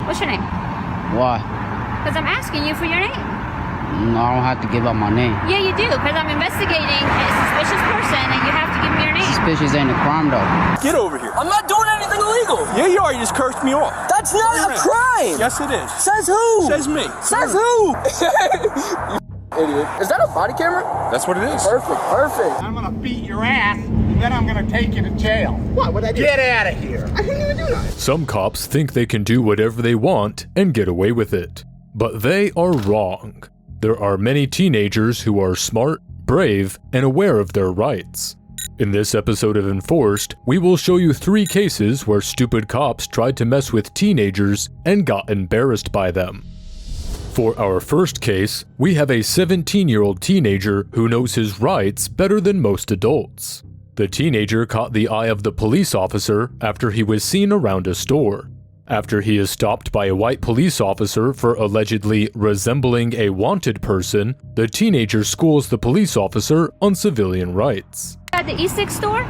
What's your name? Why? Because I'm asking you for your name. No, I don't have to give up my name. Yeah, you do, because I'm investigating a suspicious person, and you have to give me your name. Suspicious ain't a crime, though. Get over here. I'm not doing anything illegal. Yeah, you are. You just cursed me off. That's not a crime. Yes, it is. Says who? Says me. Says who? You idiot. Is that a body camera? That's what it is. Perfect, perfect. I'm gonna beat your ass, and then I'm gonna take you to jail. What? What'd I do? Get out of here. I didn't even do that. Some cops think they can do whatever they want and get away with it. But they are wrong. There are many teenagers who are smart, brave, and aware of their rights. In this episode of Enforced, we will show you 3 cases where stupid cops tried to mess with teenagers and got embarrassed by them. For our first case, we have a 17-year-old teenager who knows his rights better than most adults. The teenager caught the eye of the police officer after he was seen around a store. After he is stopped by a white police officer for allegedly resembling a wanted person, the teenager schools the police officer on civilian rights. At the e-cig store?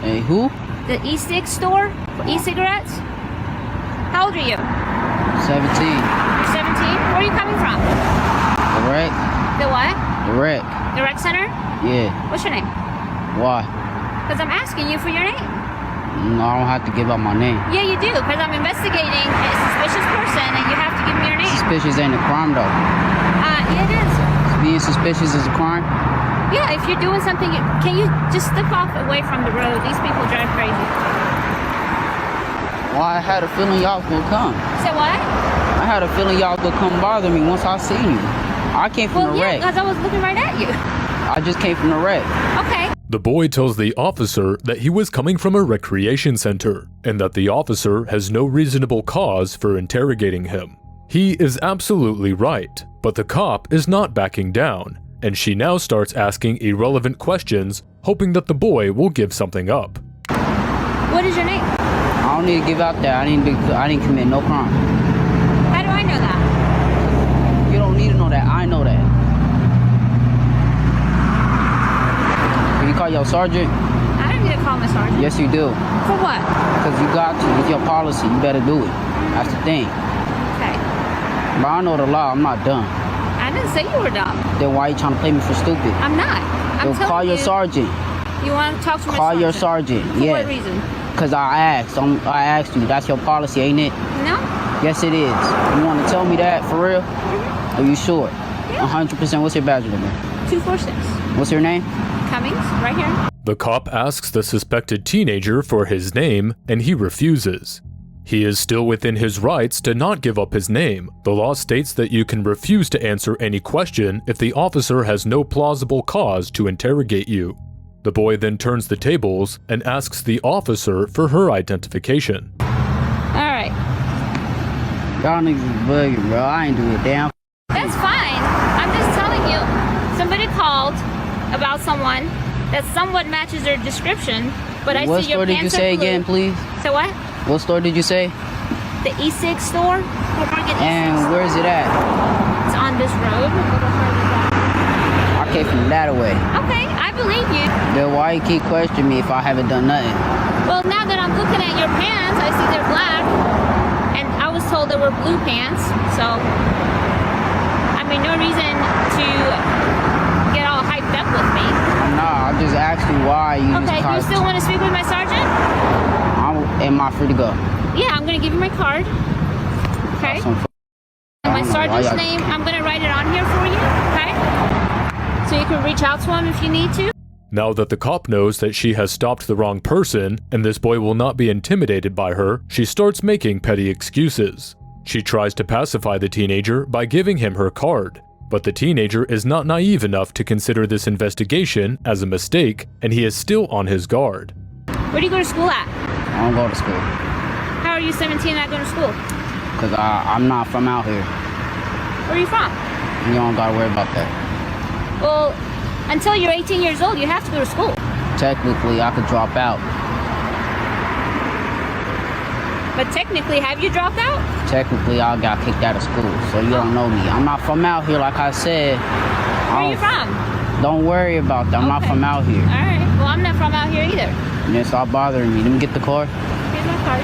Hey, who? The e-cig store for e-cigarettes? How old are you? 17. You're 17? Where are you coming from? The wreck? The what? The wreck. The rec center? Yeah. What's your name? Why? Because I'm asking you for your name. No, I don't have to give up my name. Yeah, you do, because I'm investigating a suspicious person, and you have to give me your name. Suspicious ain't a crime, though. Yeah, it is. Being suspicious is a crime? Yeah, if you're doing something, can you just step off away from the road? These people drive crazy. Well, I had a feeling y'all was gonna come. Say what? I had a feeling y'all was gonna come bother me once I seen you. I came from the wreck. Because I was looking right at you. I just came from the wreck. Okay. The boy tells the officer that he was coming from a recreation center, and that the officer has no reasonable cause for interrogating him. He is absolutely right, but the cop is not backing down, and she now starts asking irrelevant questions, hoping that the boy will give something up. What is your name? I don't need to give out that. I didn't commit no crime. How do I know that? You don't need to know that. I know that. Can you call your sergeant? I don't need to call my sergeant. Yes, you do. For what? Because you got to. It's your policy. You better do it. That's the thing. Okay. But I know the law. I'm not dumb. I didn't say you were dumb. Then why are you trying to play me for stupid? I'm not. I'm Then telling call your you. sergeant. You want to talk to my Call sergeant? your sergeant. For Yeah. what reason? Because I asked. I asked you. That's your policy, ain't it? No? Yes, it is. You want to tell me that for real? Mm-hmm. Are you sure? Yeah. 100%. What's your badge number? 246. What's your name? Cummings, right here. The cop asks the suspected teenager for his name, and he refuses. He is still within his rights to not give up his name. The law states that you can refuse to answer any question if the officer has no plausible cause to interrogate you. The boy then turns the tables and asks the officer for her identification. All right. Y'all niggas is bugging, bro. I ain't do a damn. That's fine. I'm just telling you. Somebody called about someone that somewhat matches their description, but I What see your store did you pants are say blue. again, please? So what? What store did you say? The e-cig store? And where's it at? It's on this road. A little further down. I came from that away. Okay, I believe you. Then why you keep questioning me if I haven't done nothing? Well, now that I'm looking at your pants, I see they're black, and I was told they were blue pants, so I mean, no reason to get all hyped up with me. Nah, I just asked you why you Okay, do you still want to speak with my sergeant? Am I free to go? Yeah, I'm gonna give you my card. Okay. And my sergeant's name, I'm gonna write it on here for you. Okay. So you can reach out to him if you need to. Now that the cop knows that she has stopped the wrong person, and this boy will not be intimidated by her, she starts making petty excuses. She tries to pacify the teenager by giving him her card, but the teenager is not naive enough to consider this investigation as a mistake, and he is still on his guard. Where do you go to school at? I don't go to school. How are you 17 not going to school? Because I'm not from out here. Where are you from? You don't got to worry about that. Well, until you're 18 years old, you have to go to school. Technically, I could drop out. But technically, have you dropped out? Technically, I got kicked out of school, so you don't know me. I'm not from out here, like I said. Where are you from? Don't worry about that. I'm not from out here. All right. Well, I'm not from out here either. And then stop bothering me. Let me get the card. Here's my card.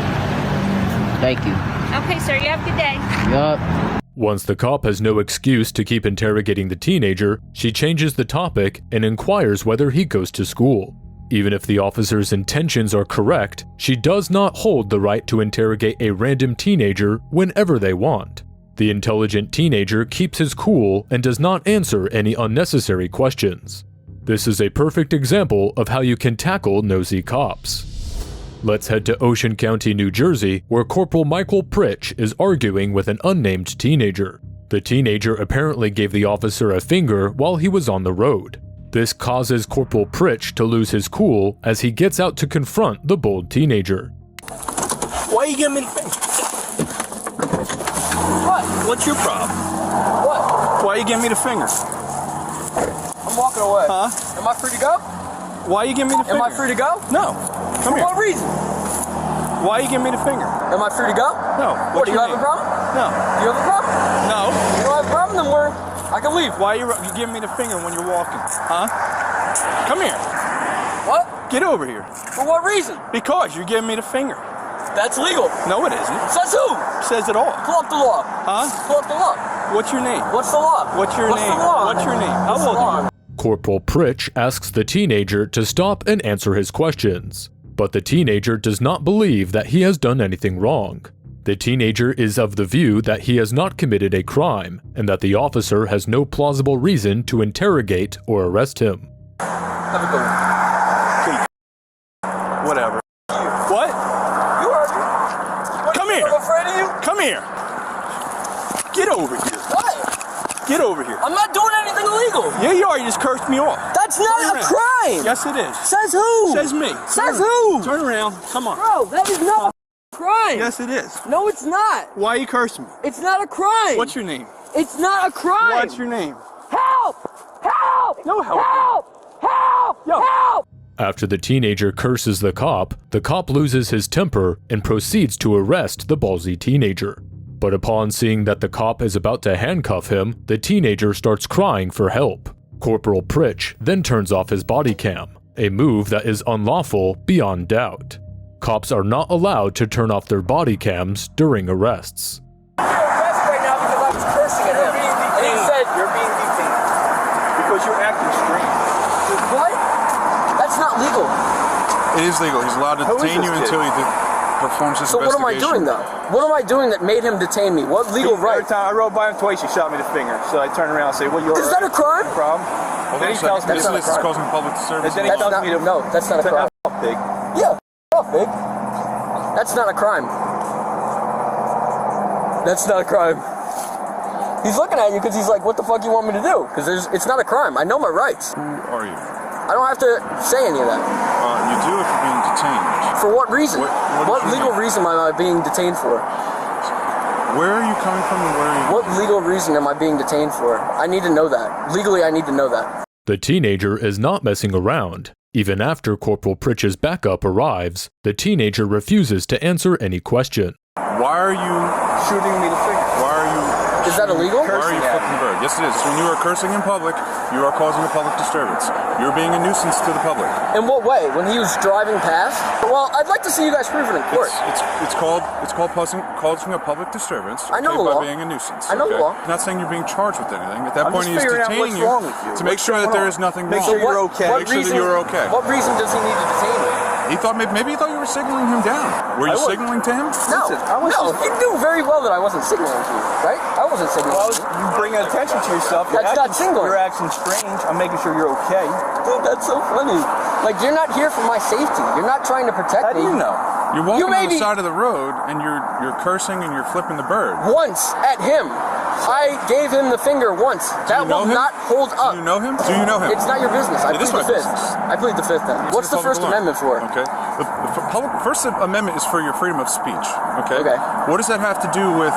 Thank you. Okay, sir. You have a good day. Yup. Once the cop has no excuse to keep interrogating the teenager, she changes the topic and inquires whether he goes to school. Even if the officer's intentions are correct, she does not hold the right to interrogate a random teenager whenever they want. The intelligent teenager keeps his cool and does not answer any unnecessary questions. This is a perfect example of how you can tackle nosy cops. Let's head to Ocean County, New Jersey, where Corporal Michael Pritch is arguing with an unnamed teenager. The teenager apparently gave the officer a finger while he was on the road. This causes Corporal Pritch to lose his cool as he gets out to confront the bold teenager. Why you giving me the finger? What? What's your problem? What? Why you giving me the finger? I'm walking away. Huh? Am I free to go? Why you giving me the finger? Am I free to go? No. Come For here. what reason? Why you giving me the finger? Am I free to go? No. What, do you your have a name? problem? No. Do you have a problem? No. You don't have a problem, then I can leave. Why you giving me the finger when you're walking? Huh? Come here. What? Get over here. For what reason? Because you're giving me the finger. That's legal. No, it isn't. Says who? Says it all. Pull up the law. Huh? Pull up the law. What's your name? What's the law? What's your What's name? The law? What's your name? How What's the old law? are you? Corporal Pritch asks the teenager to stop and answer his questions, but the teenager does not believe that he has done anything wrong. The teenager is of the view that he has not committed a crime and that the officer has no plausible reason to interrogate or arrest him. Have a good one. Whatever. What? You heard me. What, Come you here. I'm afraid of you? Come here. Get over here. What? Get over here. I'm not doing anything illegal. Yeah, you are. You just cursed me off. That's not Turn a around. crime. Yes, it is. Says who? Says me. Says who? Turn around. Come on. Bro, that is not a crime. Yes, it is. No, it's not. Why you cursing me? It's not a crime. What's your name? It's not a crime. What's your name? Help! Help! No help. Help! Help! Yo. Help! After the teenager curses the cop loses his temper and proceeds to arrest the ballsy teenager. But upon seeing that the cop is about to handcuff him, the teenager starts crying for help. Corporal Pritch then turns off his body cam, a move that is unlawful beyond doubt. Cops are not allowed to turn off their body cams during arrests. You're arrested right now because I was cursing at him. And he said, You're being detained. Because you're acting strange. what? That's not legal. It is legal. He's allowed to Who is detain this you kid? until he performs his So what am I investigation. doing though? What am I doing that made him detain me? What legal Every right? time I rode by him twice, he shot me the finger. So I turned around and say, well, you're Is that a crime? problem? Hold Then on he a tells second. me This not a is crime. causing public disturbance. And then he That's tells not, me to... no, that's not a to crime. F big. Yeah, off, big. That's not a crime. That's not a crime. He's looking at you because he's like, what the fuck you want me to do? Because it's not a crime. I know my rights. Who are you? I don't have to say any of that. You do if you're being detained. For what reason? What is your legal name? reason am I being detained for? Where are you coming from and where are you? What legal reason am I being detained for? I need to know that. Legally, I need to know that. The teenager is not messing around. Even after Corporal Pritch's backup arrives, the teenager refuses to answer any question. Why are you Shooting me the finger. Why are you Is that illegal? Why are you Cursing at flipping the bird? Yes, it is. When you are cursing in public, you are causing a public disturbance. You're being a nuisance to the public. In what way? When he was driving past? Well, I'd like to see you guys prove it in court. It's called causing a public disturbance. I know okay, the law. by being a nuisance. I know the okay? law. I'm not saying you're being charged with anything. At that I'm point, just he's figuring out detaining what's wrong with you. to make What's sure that going there on? is nothing Make wrong. sure you're okay. Make sure that you're okay. What reason does he need to detain me? He thought maybe he thought you were signaling him down. Were you I was. signaling to him? No, Listen, I was no, just- you knew very well that I wasn't signaling to you, right? I wasn't signaling Well, to you. you bring attention to yourself. That's not signaling. You're acting strange. I'm making sure you're okay. Dude, that's so funny. Like, you're not here for my safety. You're not trying to protect How do me. you know? You're walking may on the be- side of the road and you're cursing and you're flipping the bird. Once at him. I gave him the finger once. That you know will him? not hold up. Do you know him? Do you know him? It's not your business. I It is plead the my fifth. business. I plead the fifth then. What's the Public First alarm. Amendment for? Okay. The First Amendment is for your freedom of speech. Okay. Okay. What does that have to do with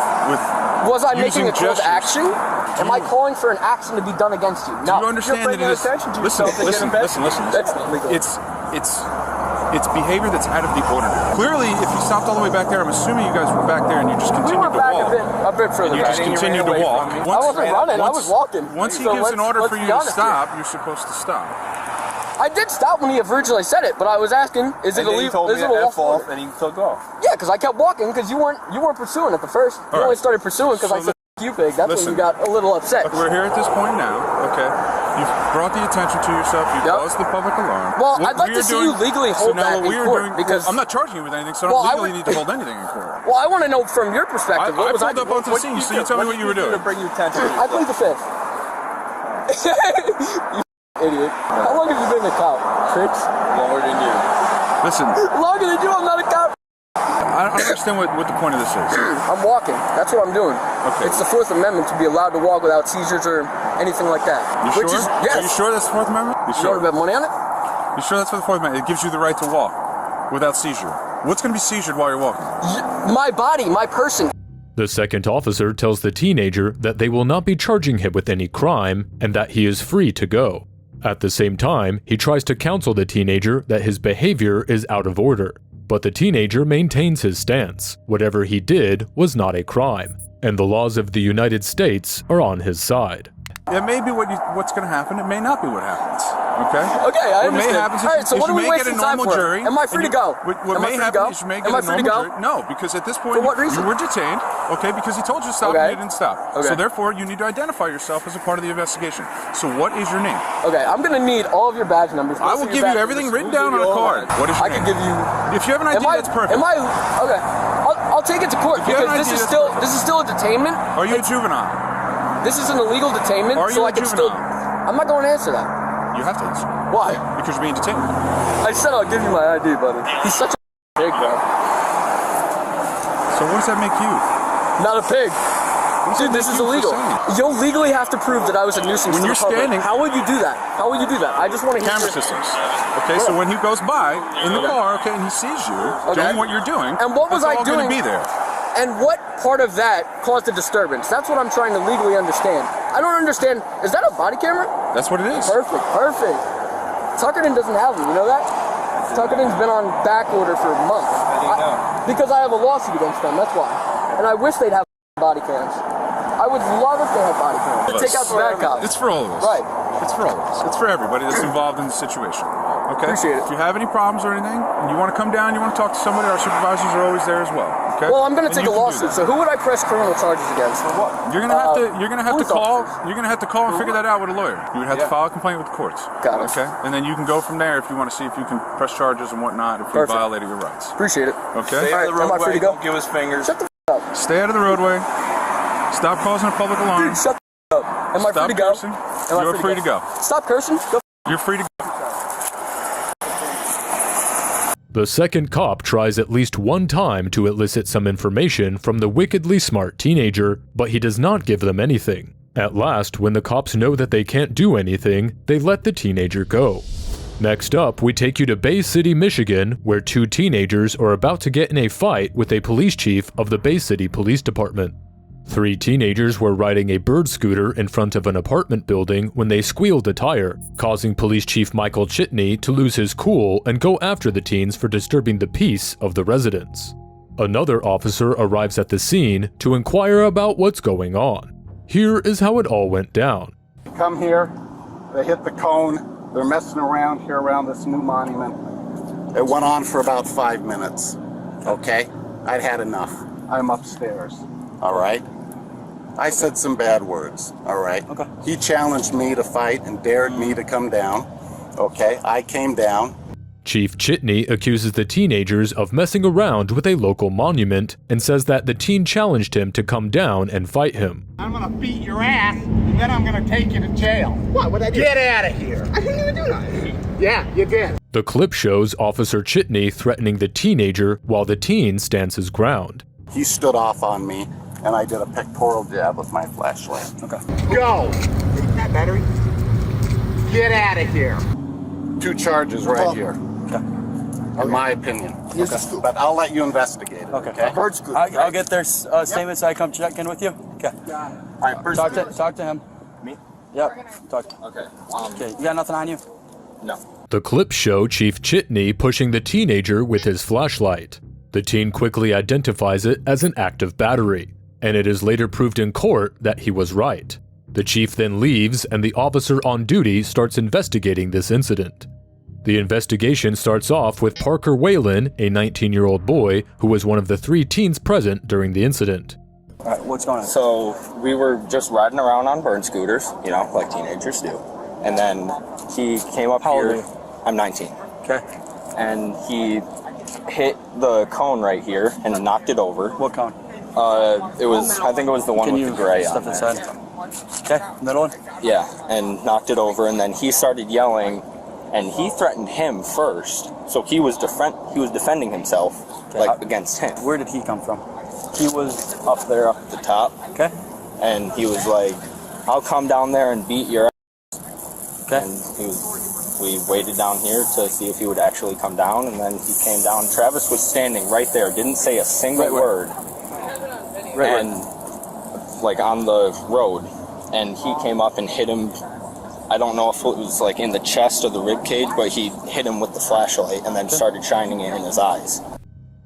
Was I using making a call to gestures? action? Am I calling for an action to be done against you? No. Do you understand that bringing it is? attention to Listen, yourself to get listen, invested. listen, listen. That's not legal. It's behavior that's out of the ordinary. Clearly, if you stopped all the way back there, I'm assuming you guys were back there and you just We continued went to back walk. a bit further You back. just And you continued ran to away walk. from me. I wasn't running, I was walking. Once he So gives an order let's for you be to honest here. stop, you're supposed to stop. I did stop when he originally said it, but I was asking, is it And then he illegal? told me Is it to F lawful? off, and he took off. Yeah, because I kept walking because you weren't pursuing at the first. You All only right. started pursuing because So I said "F you pig." That's when listen. you got a little upset. Look, we're here at this point now, okay? You've brought the attention to yourself. You've Yep. caused the public alarm. Well, What I'd like we to are see you legally hold now that what we in are court doing, because- I'm not charging you with anything, so I Well, don't I legally would- need to hold anything in court. Well, I want to know from your perspective. I What was pulled up onto the scene, so you tell me what you were doing. To bring you attention. I plead the fifth. You idiot. How long have you been a cop? 6? Longer than you. Listen, Longer than you. I'm not a cop. I don't understand what the point of this is. I'm walking. That's what I'm doing. Okay. It's the Fourth Amendment to be allowed to walk without seizures or anything like that. You Which sure? is yes. Are you sure that's the Fourth Amendment? You You sure? want to bet money on it? You sure that's for the Fourth Amendment? It gives you the right to walk without seizure. What's going to be seizured while you're walking? My body, my person. The second officer tells the teenager that they will not be charging him with any crime and that he is free to go. At the same time, he tries to counsel the teenager that his behavior is out of order. But the teenager maintains his stance. Whatever he did was not a crime, and the laws of the United States are on his side. It may be what's going to happen. It may not be what happens. Okay? Okay, I What may understand. happen is All right, so is what you are we may get a wasting time normal for? jury. Am I free and to go? What Am I may free to happen go? is you may Am get I a free to normal go? jury. No, because at this point For what reason? you were detained. Okay, because he told you to stop Okay. and you didn't stop. Okay. So therefore, you need to identify yourself as a part of the investigation. So what is your name? Okay, I'm gonna need all of your badge numbers. I will give you everything written down on a card. What is your I name? can give you. If you have an ID, that's perfect. Am I? Okay, I'll take it to court you have because an this ID, is that's still a detainment. Are you a juvenile? This is an illegal detainment, Are so you I a can still. juvenile? I'm not going to answer that. You have to answer. Why? Because you're being detained. I said I'll give you my ID, buddy. He's such a pig, bro. So what does that make you? Not a pig. Dude, this is you for illegal. saying? You'll legally have to prove that I was a nuisance When to you're the public. standing- How would you do that? How would you do that? I just want to hear Camera your- systems. Okay, so when he goes by in the car, okay, and he sees you doing what you're doing, And what was that's I all going doing? to be there. And what part of that caused a disturbance? That's what I'm trying to legally understand. I don't understand. Is that a body camera? That's what it is. Perfect, perfect. Tuckerton doesn't have them, you know that? Tuckerton's been on back order for months. Because I have a lawsuit against them, that's why. And I wish they'd have body cams. I would love if they had body cams. Take out the bad cops. It's for all of us. Right. It's for all of us. It's for everybody that's involved in the situation. Okay? Appreciate it. If you have any problems or anything, and you want to come down, you want to talk to somebody, our supervisors are always there as well. Okay? Well, I'm going to And take you a can do lawsuit. that. So who would I press criminal charges against? For what? You're gonna have to. You're gonna have to police call. officers. You're gonna have to call and figure that out with a lawyer. You would have to file a complaint with the courts. Got it. Okay, and then you can go from there if you want to see if you can press charges and whatnot if you Perfect. violated your rights. Appreciate it. Okay. Stay out of the Am I free roadway. to go? Don't give us fingers. Shut the up. Stay out of the roadway. Stop causing a public alarm. Dude, shut the up. Am I Stop free to go? cursing. Am I You're free to go. Stop cursing. Go. You're free to go. The second cop tries at least one time to elicit some information from the wickedly smart teenager, but he does not give them anything. At last, when the cops know that they can't do anything, they let the teenager go. Next up, we take you to Bay City, Michigan, where two teenagers are about to get in a fight with a police chief of the Bay City Police Department. Three teenagers were riding a bird scooter in front of an apartment building when they squealed a tire, causing Police Chief Michael Chitney to lose his cool and go after the teens for disturbing the peace of the residents. Another officer arrives at the scene to inquire about what's going on. Here is how it all went down. Come here, they hit the cone, they're messing around here around this new monument. It went on for about 5 minutes. Okay? I'd had enough. I'm upstairs. All right? I said some bad words. All right? Okay. He challenged me to fight and dared me to come down. Okay? I came down. Chief Chitney accuses the teenagers of messing around with a local monument and says that the teen challenged him to come down and fight him. I'm gonna beat your ass, and then I'm gonna take you to jail. What? What'd I do? Get out of here. I didn't even do that. Yeah, you did. The clip shows Officer Chitney threatening the teenager while the teen stands his ground. He stood off on me, and I did a pectoral jab with my flashlight. Okay. Go. Take that battery. Get out of here. 2 charges right here. In my opinion. Okay. But I'll let you investigate it. Okay. I'll get their statements. I come check in with you. Okay. All right. First Talk to him. Me? Yep. Talk to him. Okay. Okay. You got nothing on you? No. The clips show Chief Chitney pushing the teenager with his flashlight. The teen quickly identifies it as an act of battery, and it is later proved in court that he was right. The chief then leaves and the officer on duty starts investigating this incident. The investigation starts off with Parker Whalen, a 19-year-old boy who was one of the 3 teens present during the incident. All right, what's going on? So we were just riding around on burn scooters, you know, like teenagers do. And then he came up How old here. are you? I'm 19. Okay. And he hit the cone right here and knocked it over. What cone? I think it was the one Can with you the gray on step there. inside? Okay, middle one? Yeah, and knocked it over, and then he started yelling, and he threatened him first. So he was defending himself, like, against him. Where did he come from? He was up there, up at the top. Okay. And he was like, I'll come down there and beat your ass. Okay. And we waited down here to see if he would actually come down, and then he came down. Travis was standing right there, didn't say a single word. Right. Like on the road, and he came up and hit him. I don't know if it was like in the chest or the rib cage, but he hit him with the flashlight and then started shining it in his eyes.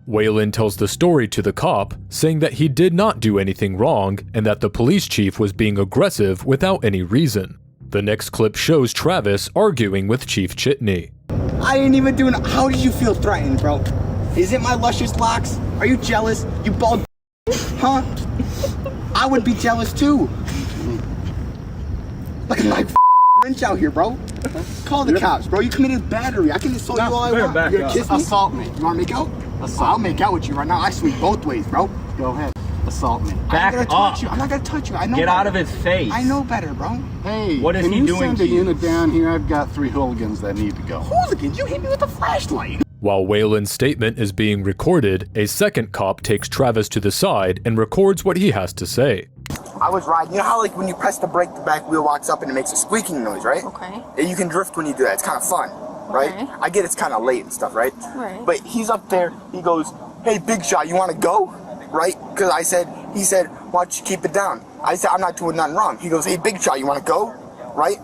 Whalen tells the story to the cop, saying that he did not do anything wrong and that the police chief was being aggressive without any reason. The next clip shows Travis arguing with Chief Chitney. I ain't even doing it. How did you feel threatened, bro? Is it my luscious locks? Are you jealous? You bald huh? I would be jealous too. Look at my wrench out here, bro. Call the cops, bro. You committed battery. I can assault you all I want. You're gonna kiss me? Assault me. You wanna make out? I'll make out with you right now. I sweep both ways, bro. Go ahead. Assault me. Back I'm not gonna touch you. I'm not gonna touch you. I know. Get better. out of his face. I know better, bro. Hey, what is can he you doing send to a you? unit down here? I've got 3 hooligans that need to go. Hooligans? You hit me with a flashlight. While Whalen's statement is being recorded, a second cop takes Travis to the side and records what he has to say. I was riding. You know how like when you press the brake, the back wheel locks up and it makes a squeaking noise, right? Okay. And you can drift when you do that. It's kind of fun, right? Okay. I get it's kind of late and stuff, right? Right. But he's up there. He goes, "Hey, big shot, you want to go?" Right? Because he said, "Why don't you keep it down?" I said, "I'm not doing nothing wrong." He goes, "Hey, big shot, you want to go?" Right?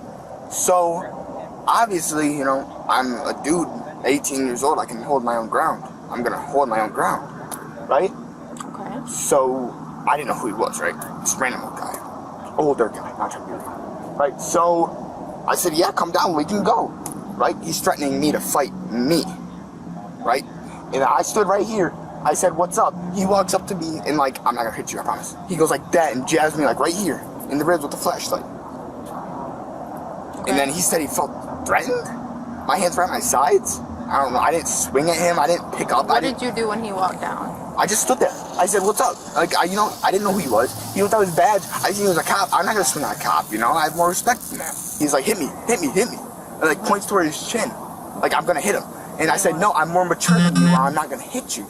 So obviously, you know, I'm a dude, 18 years old. I can hold my own ground. I'm gonna hold my own ground, right? Okay. So I didn't know who he was, right? This random old guy. Older guy, not trying to be rude. Right? So I said, yeah, come down, we can go. Right? He's threatening me to fight me. Right? And I stood right here. I said, what's up? He walks up to me and like, I'm not gonna hit you, I promise. He goes like that and jabs me like right here in the ribs with the flashlight. Okay. And then he said he felt threatened. My hands were at my sides. I don't know, I didn't swing at him, I didn't pick up. What did you do when he walked down? I just stood there. I said, what's up? Like, I didn't know who he was. He looked at his badge. I seen he was a cop. I'm not gonna swing at a cop, you know? I have more respect than that. He's like, hit me. And like points toward his chin. Like, I'm gonna hit him. And I said, no, I'm more mature than you. I'm not gonna hit you.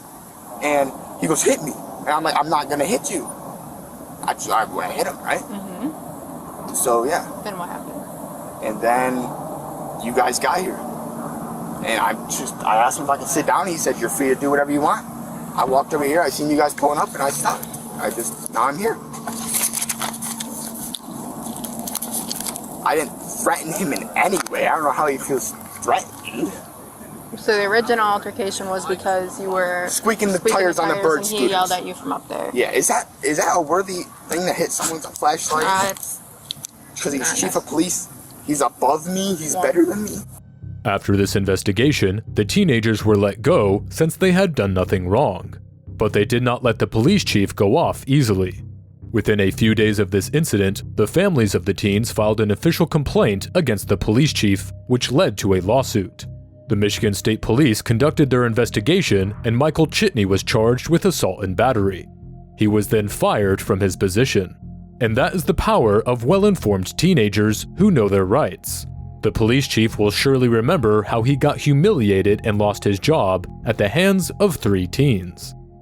And he goes, hit me. And I'm like, I'm not gonna hit you. I went and hit him, right? Mm-hmm. So, yeah. Then what happened? And then you guys got here. And I asked him if I could sit down. He said, you're free to do whatever you want. I walked over here, I seen you guys pulling up, and I stopped. Now I'm here. I didn't threaten him in any way. I don't know how he feels threatened. So the original altercation was because you were squeaking the tires on the bird and scooters. he yelled at you from up there. Yeah, is that a worthy thing to hit someone with a flashlight? Because he's chief of police. He's above me. He's better than me. After this investigation, the teenagers were let go since they had done nothing wrong. But they did not let the police chief go off easily. Within a few days of this incident, the families of the teens filed an official complaint against the police chief, which led to a lawsuit. The Michigan State Police conducted their investigation, and Michael Chitney was charged with assault and battery. He was then fired from his position. And that is the power of well-informed teenagers who know their rights. The police chief will surely remember how he got humiliated and lost his job at the hands of 3 teens.